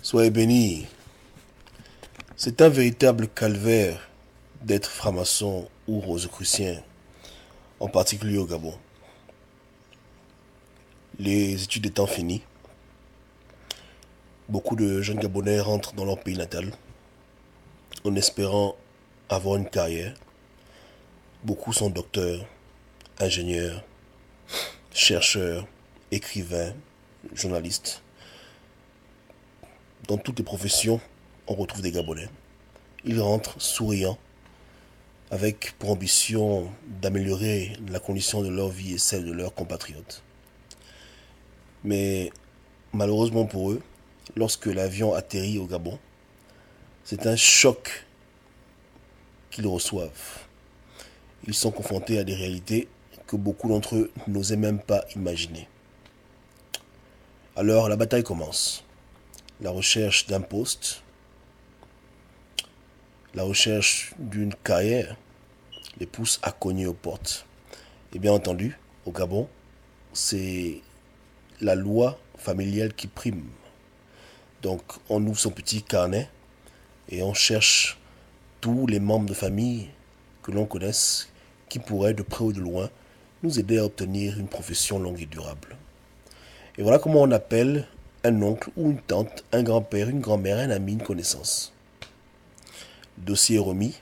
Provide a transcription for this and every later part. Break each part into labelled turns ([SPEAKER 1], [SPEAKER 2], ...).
[SPEAKER 1] Soyez bénis. C'est un véritable calvaire d'être franc-maçon ou rosicrucien, en particulier au Gabon. Les études étant finies, beaucoup de jeunes Gabonais rentrent dans leur pays natal en espérant avoir une carrière. Beaucoup sont docteurs, ingénieurs, chercheurs, écrivains, journalistes. Dans toutes les professions, on retrouve des Gabonais. Ils rentrent souriants, avec pour ambition d'améliorer la condition de leur vie et celle de leurs compatriotes. Mais malheureusement pour eux, lorsque l'avion atterrit au Gabon, c'est un choc qu'ils reçoivent. Ils sont confrontés à des réalités que beaucoup d'entre eux n'osaient même pas imaginer. Alors la bataille commence. La recherche d'un poste, la recherche d'une carrière les pousse à cogner aux portes. Et bien entendu, au Gabon, c'est la loi familiale qui prime. Donc on ouvre son petit carnet et on cherche tous les membres de famille que l'on connaisse qui pourraient de près ou de loin nous aider à obtenir une profession longue et durable. Et voilà comment on appelle un oncle ou une tante, un grand-père, une grand-mère, un ami, une connaissance. Le dossier est remis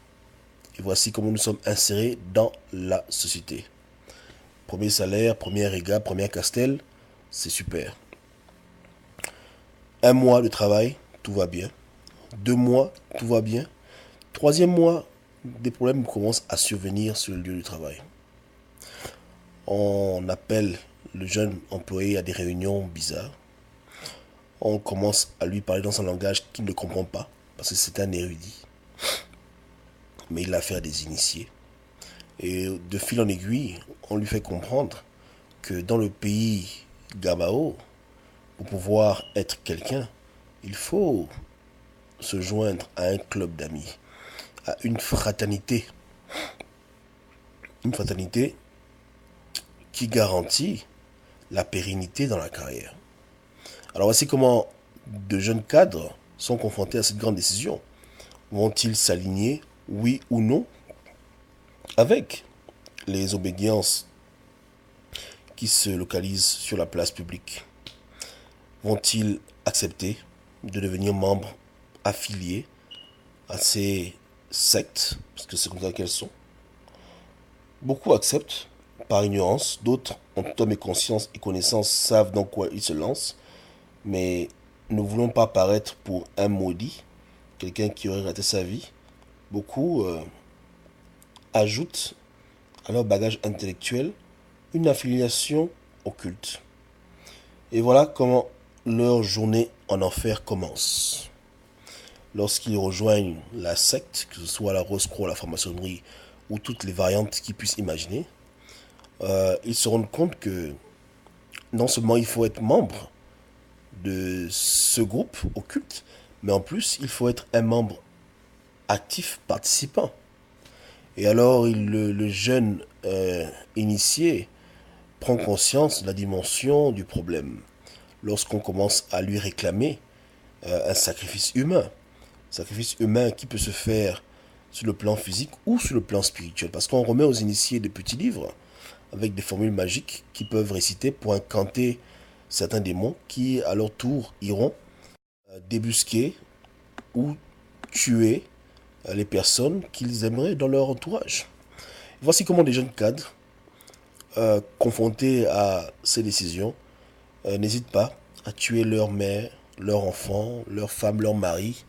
[SPEAKER 1] et voici comment nous sommes insérés dans la société. Premier salaire, première réga, première castelle, c'est super. Un mois de travail, tout va bien. 2 mois, tout va bien. Troisième mois, des problèmes commencent à survenir sur le lieu du travail. On appelle le jeune employé à des réunions bizarres. On commence à lui parler dans un langage qu'il ne comprend pas, parce que c'est un érudit. Mais il a affaire à des initiés. Et de fil en aiguille, on lui fait comprendre que dans le pays Gabao, pour pouvoir être quelqu'un, il faut se joindre à un club d'amis, à une fraternité. Une fraternité qui garantit la pérennité dans la carrière. Alors voici comment de jeunes cadres sont confrontés à cette grande décision. Vont-ils s'aligner, oui ou non, avec les obédiences qui se localisent sur la place publique? Vont-ils accepter de devenir membres affiliés à ces sectes, parce que c'est comme ça qu'elles sont? Beaucoup acceptent par ignorance, d'autres, en toute homme et conscience et connaissance, savent dans quoi ils se lancent, mais ne voulons pas paraître pour un maudit, quelqu'un qui aurait raté sa vie. Beaucoup ajoutent à leur bagage intellectuel une affiliation au culte. Et voilà comment leur journée en enfer commence. Lorsqu'ils rejoignent la secte, que ce soit la Rose-Croix, la franc-maçonnerie ou toutes les variantes qu'ils puissent imaginer, ils se rendent compte que non seulement il faut être membre de ce groupe occulte, mais en plus il faut être un membre actif participant. Et alors le jeune initié prend conscience de la dimension du problème lorsqu'on commence à lui réclamer un sacrifice humain. Sacrifice humain qui peut se faire sur le plan physique ou sur le plan spirituel. Parce qu'on remet aux initiés des petits livres avec des formules magiques qu'ils peuvent réciter pour incanter certains démons qui, à leur tour, iront débusquer ou tuer les personnes qu'ils aimeraient dans leur entourage. Voici comment des jeunes cadres, confrontés à ces décisions, n'hésitent pas à tuer leur mère, leur enfant, leur femme, leur mari,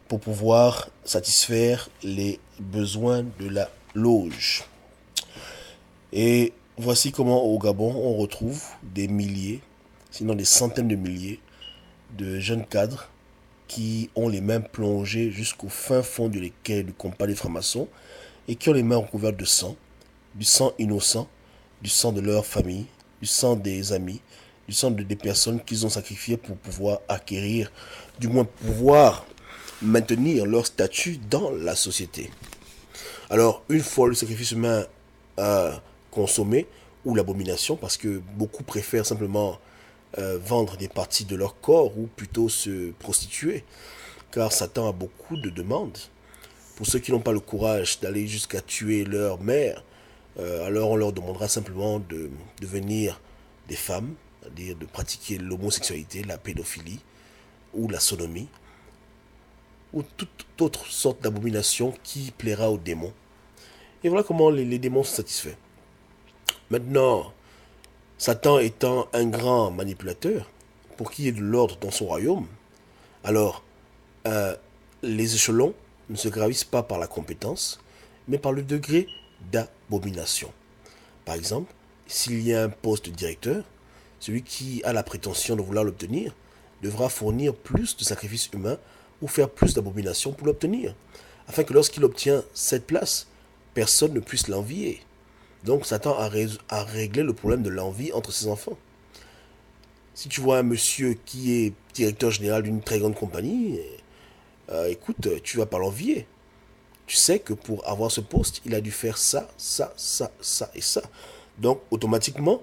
[SPEAKER 1] pour pouvoir satisfaire les besoins de la loge. Et voici comment au Gabon on retrouve des milliers, sinon des centaines de milliers de jeunes cadres qui ont les mains plongées jusqu'au fin fond de l'équerre du compas des francs-maçons et qui ont les mains recouvertes de sang, du sang innocent, du sang de leur famille, du sang des amis, du sang des personnes qu'ils ont sacrifiées pour pouvoir acquérir, du moins pouvoir maintenir leur statut dans la société. Alors, une fois le sacrifice humain consommé, ou l'abomination, parce que beaucoup préfèrent simplement vendre des parties de leur corps ou plutôt se prostituer, car Satan a beaucoup de demandes. Pour ceux qui n'ont pas le courage d'aller jusqu'à tuer leur mère, alors on leur demandera simplement de devenir des femmes, c'est-à-dire de pratiquer l'homosexualité, la pédophilie ou la sodomie, ou toute autre sorte d'abomination qui plaira aux démons. Et voilà comment les démons sont satisfaits. Maintenant, Satan étant un grand manipulateur, pour qu'il y ait de l'ordre dans son royaume, alors les échelons ne se gravissent pas par la compétence, mais par le degré d'abomination. Par exemple, s'il y a un poste de directeur, celui qui a la prétention de vouloir l'obtenir devra fournir plus de sacrifices humains ou faire plus d'abominations pour l'obtenir, afin que lorsqu'il obtient cette place, personne ne puisse l'envier. Donc Satan a réglé le problème de l'envie entre ses enfants. Si tu vois un monsieur qui est directeur général d'une très grande compagnie, écoute, tu vas pas l'envier. Tu sais que pour avoir ce poste, il a dû faire ça, ça, ça, ça et ça. Donc automatiquement,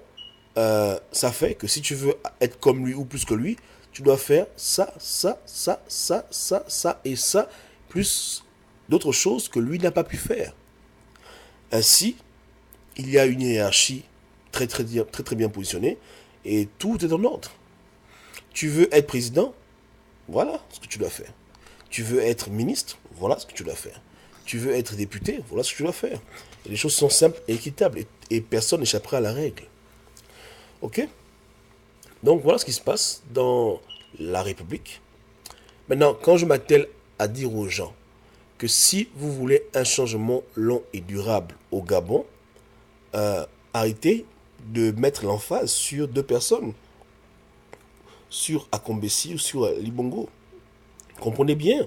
[SPEAKER 1] ça fait que si tu veux être comme lui ou plus que lui, tu dois faire ça, ça, ça, ça, ça, ça et ça, plus d'autres choses que lui n'a pas pu faire. Ainsi, il y a une hiérarchie très très bien positionnée et tout est en ordre. Tu veux être président, voilà ce que tu dois faire. Tu veux être ministre, voilà ce que tu dois faire. Tu veux être député, voilà ce que tu dois faire. Et les choses sont simples et équitables et personne n'échappera à la règle. Ok? Donc voilà ce qui se passe dans la République. Maintenant, quand je m'attelle à dire aux gens que si vous voulez un changement long et durable au Gabon, arrêtez de mettre l'emphase sur deux personnes, sur Akombesi ou sur Libongo. Comprenez bien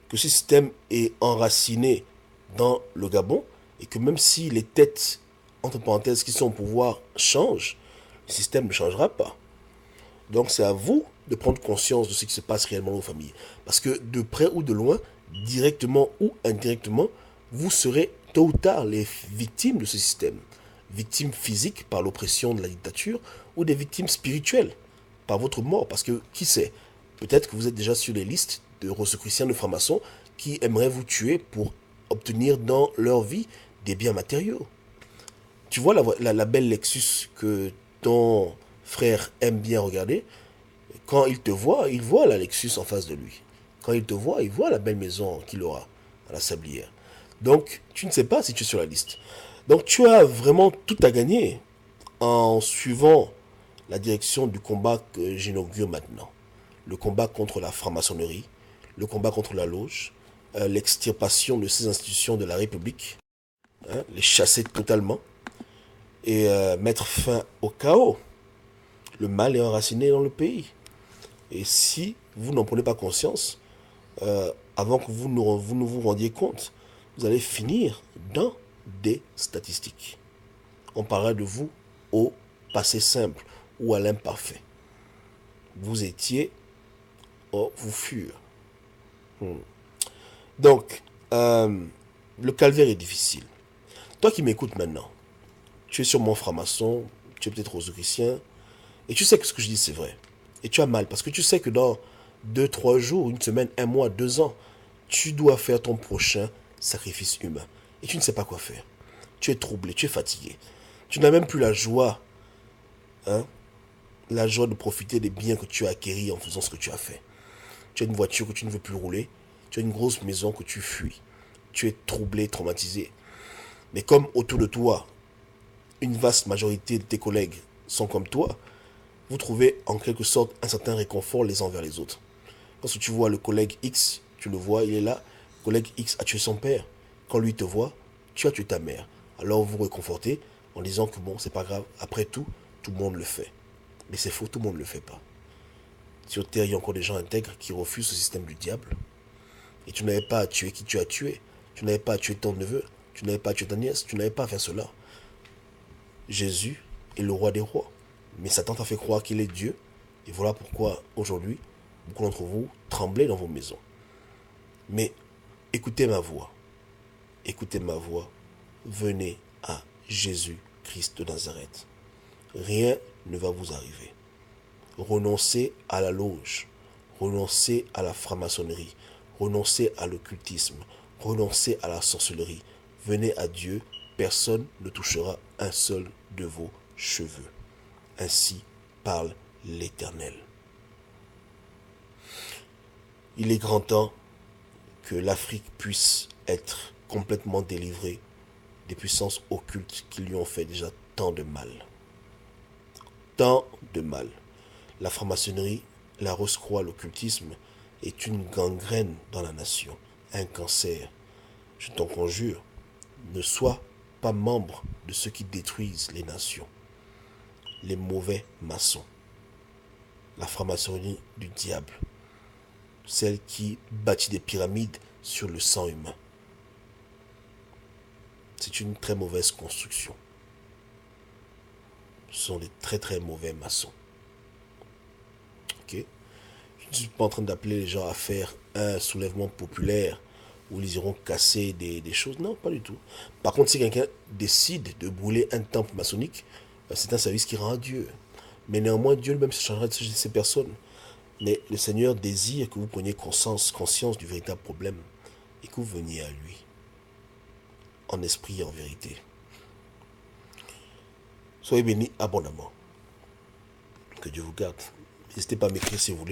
[SPEAKER 1] que ce système est enraciné dans le Gabon et que même si les têtes, entre parenthèses, qui sont au pouvoir changent, le système ne changera pas. Donc c'est à vous de prendre conscience de ce qui se passe réellement dans vos familles. Parce que de près ou de loin, directement ou indirectement, vous serez tôt ou tard les victimes de ce système. Victimes physiques par l'oppression de la dictature ou des victimes spirituelles par votre mort. Parce que, qui sait, peut-être que vous êtes déjà sur les listes de rosicruciens, de francs-maçons qui aimeraient vous tuer pour obtenir dans leur vie des biens matériaux. Tu vois la belle Lexus que ton frère aime bien regarder. Quand il te voit, il voit la Lexus en face de lui. Quand il te voit, il voit la belle maison qu'il aura à la Sablière. Donc, tu ne sais pas si tu es sur la liste. Donc, tu as vraiment tout à gagner en suivant la direction du combat que j'inaugure maintenant. Le combat contre la franc-maçonnerie, le combat contre la loge, l'extirpation de ces institutions de la République, les chasser totalement et mettre fin au chaos. Le mal est enraciné dans le pays. Et si vous n'en prenez pas conscience, avant que vous ne vous rendiez compte, vous allez finir dans des statistiques. On parlera de vous au passé simple ou à l'imparfait. Vous étiez, oh, vous furent. Donc, le calvaire est difficile. Toi qui m'écoutes maintenant, tu es sûrement franc-maçon, tu es peut-être rosicrucien, et tu sais que ce que je dis c'est vrai. Et tu as mal, parce que tu sais que dans 2, 3 jours, une semaine, 1 mois, 2 ans, tu dois faire ton prochain sacrifice humain. Et tu ne sais pas quoi faire. Tu es troublé, tu es fatigué. Tu n'as même plus la joie, la joie de profiter des biens que tu as acquéris en faisant ce que tu as fait. Tu as une voiture que tu ne veux plus rouler. Tu as une grosse maison que tu fuis. Tu es troublé, traumatisé. Mais comme autour de toi, une vaste majorité de tes collègues sont comme toi, vous trouvez en quelque sorte un certain réconfort les uns envers les autres. Parce que tu vois le collègue X, tu le vois, il est là. Le collègue X a tué son père. Quand lui te voit, tu as tué ta mère. Alors vous vous réconfortez en disant que bon, c'est pas grave. Après tout, tout le monde le fait. Mais c'est faux, tout le monde ne le fait pas. Sur Terre, il y a encore des gens intègres qui refusent ce système du diable. Et tu n'avais pas à tuer qui tu as tué. Tu n'avais pas à tuer ton neveu. Tu n'avais pas à tuer ta nièce. Tu n'avais pas à faire cela. Jésus est le roi des rois. Mais Satan t'a fait croire qu'il est Dieu. Et voilà pourquoi aujourd'hui, beaucoup d'entre vous tremblez dans vos maisons. Mais écoutez ma voix. Écoutez ma voix. Venez à Jésus-Christ de Nazareth. Rien ne va vous arriver. Renoncez à la loge, renoncez à la franc-maçonnerie, renoncez à l'occultisme, renoncez à la sorcellerie. Venez à Dieu, personne ne touchera un seul de vos cheveux. Ainsi parle l'Éternel. Il est grand temps que l'Afrique puisse être complètement délivrée des puissances occultes qui lui ont fait déjà tant de mal. Tant de mal. La franc-maçonnerie, la rose-croix, l'occultisme est une gangrène dans la nation, un cancer. Je t'en conjure, ne sois pas membre de ceux qui détruisent les nations, les mauvais maçons. La franc-maçonnerie du diable, celle qui bâtit des pyramides sur le sang humain. C'est une très mauvaise construction. Ce sont des très très mauvais maçons. Ok? Je ne suis pas en train d'appeler les gens à faire un soulèvement populaire où ils iront casser des choses. Non, pas du tout. Par contre, si quelqu'un décide de brûler un temple maçonnique, c'est un service qui rend à Dieu. Mais néanmoins, Dieu lui-même se chargera de ces personnes. Mais le Seigneur désire que vous preniez conscience du véritable problème et que vous veniez à lui, en esprit et en vérité. Soyez bénis abondamment. Que Dieu vous garde. N'hésitez pas à m'écrire si vous voulez.